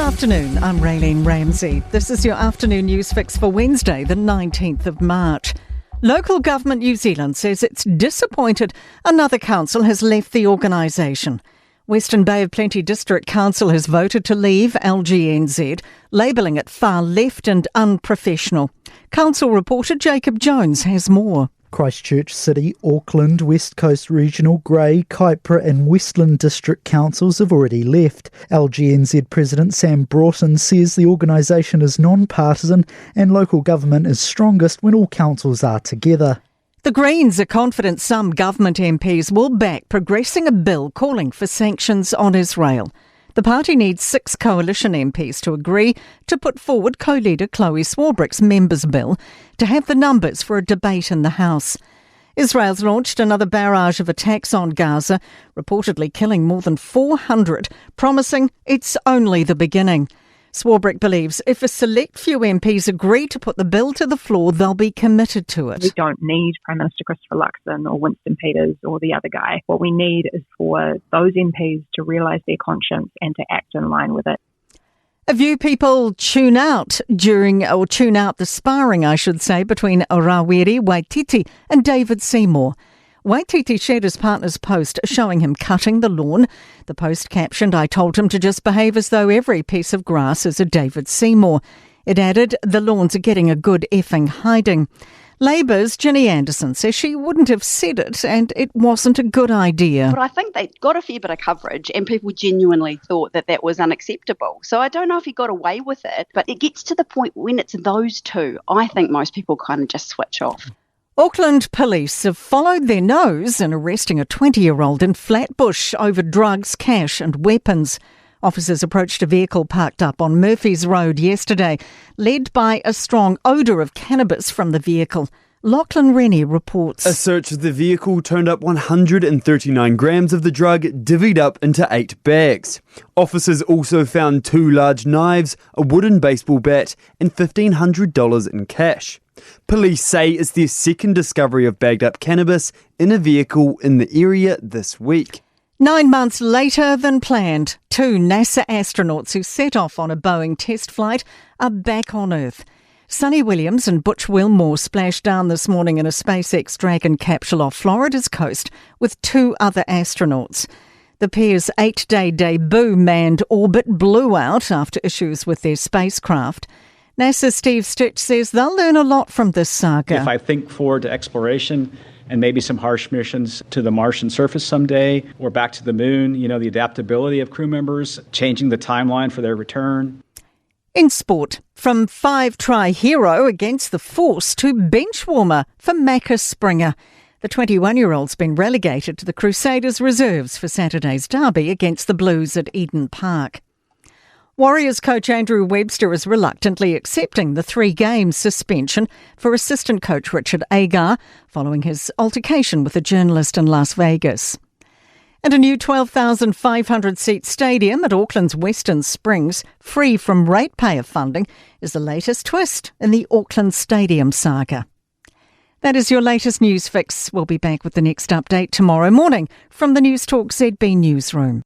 afternoon, I'm Raylene Ramsey. This is your afternoon news fix for Wednesday, the 19th of March. Local government New Zealand says it's disappointed another council has left the organisation. Western Bay of Plenty District Council has voted to leave LGNZ, labelling it far left and unprofessional. Council reporter Jacob Jones has more. Christchurch City, Auckland, West Coast Regional, Grey, Kaipara and Westland District Councils have already left. LGNZ President Sam Broughton says the organisation is non-partisan and local government is strongest when all councils are together. The Greens are confident some government MPs will back progressing a bill calling for sanctions on Israel. The party needs 6 coalition MPs to agree to put forward co-leader Chloe Swarbrick's members' bill to have the numbers for a debate in the House. Israel's launched another barrage of attacks on Gaza, reportedly killing more than 400, promising it's only the beginning. Swarbrick believes if a select few MPs agree to put the bill to the floor, they'll be committed to it. We don't need Prime Minister Christopher Luxon or Winston Peters or the other guy. What we need is for those MPs to realise their conscience and to act in line with it. A few people tune out the sparring, between Oraweri Waititi and David Seymour. Waititi shared his partner's post showing him cutting the lawn. The post captioned, "I told him to just behave as though every piece of grass is a David Seymour." It added, "The lawns are getting a good effing hiding." Labour's Ginny Anderson says she wouldn't have said it and it wasn't a good idea. But I think they got a fair bit of coverage and people genuinely thought that that was unacceptable. So I don't know if he got away with it, but it gets to the point when it's those two, I think most people kind of just switch off. Auckland police have followed their nose in arresting a 20-year-old in Flatbush over drugs, cash and weapons. Officers approached a vehicle parked up on Murphy's Road yesterday, led by a strong odour of cannabis from the vehicle. Lachlan Rennie reports. A search of the vehicle turned up 139 grams of the drug, divvied up into 8 bags. Officers also found 2 large knives, a wooden baseball bat and $1,500 in cash. Police say it's their second discovery of bagged-up cannabis in a vehicle in the area this week. 9 months later than planned, 2 NASA astronauts who set off on a Boeing test flight are back on Earth. Sonny Williams and Butch Wilmore splashed down this morning in a SpaceX Dragon capsule off Florida's coast with 2 other astronauts. The pair's 8-day debut manned orbit blew out after issues with their spacecraft. NASA's Steve Stitch says they'll learn a lot from this saga. If I think forward to exploration and maybe some harsh missions to the Martian surface someday or back to the moon, the adaptability of crew members, changing the timeline for their return. In sport, from 5-try hero against the Force to bench warmer for Macca Springer. The 21-year-old's been relegated to the Crusaders' reserves for Saturday's derby against the Blues at Eden Park. Warriors coach Andrew Webster is reluctantly accepting the 3-game suspension for assistant coach Richard Agar following his altercation with a journalist in Las Vegas. And a new 12,500-seat stadium at Auckland's Western Springs, free from ratepayer funding, is the latest twist in the Auckland Stadium saga. That is your latest news fix. We'll be back with the next update tomorrow morning from the Newstalk ZB newsroom.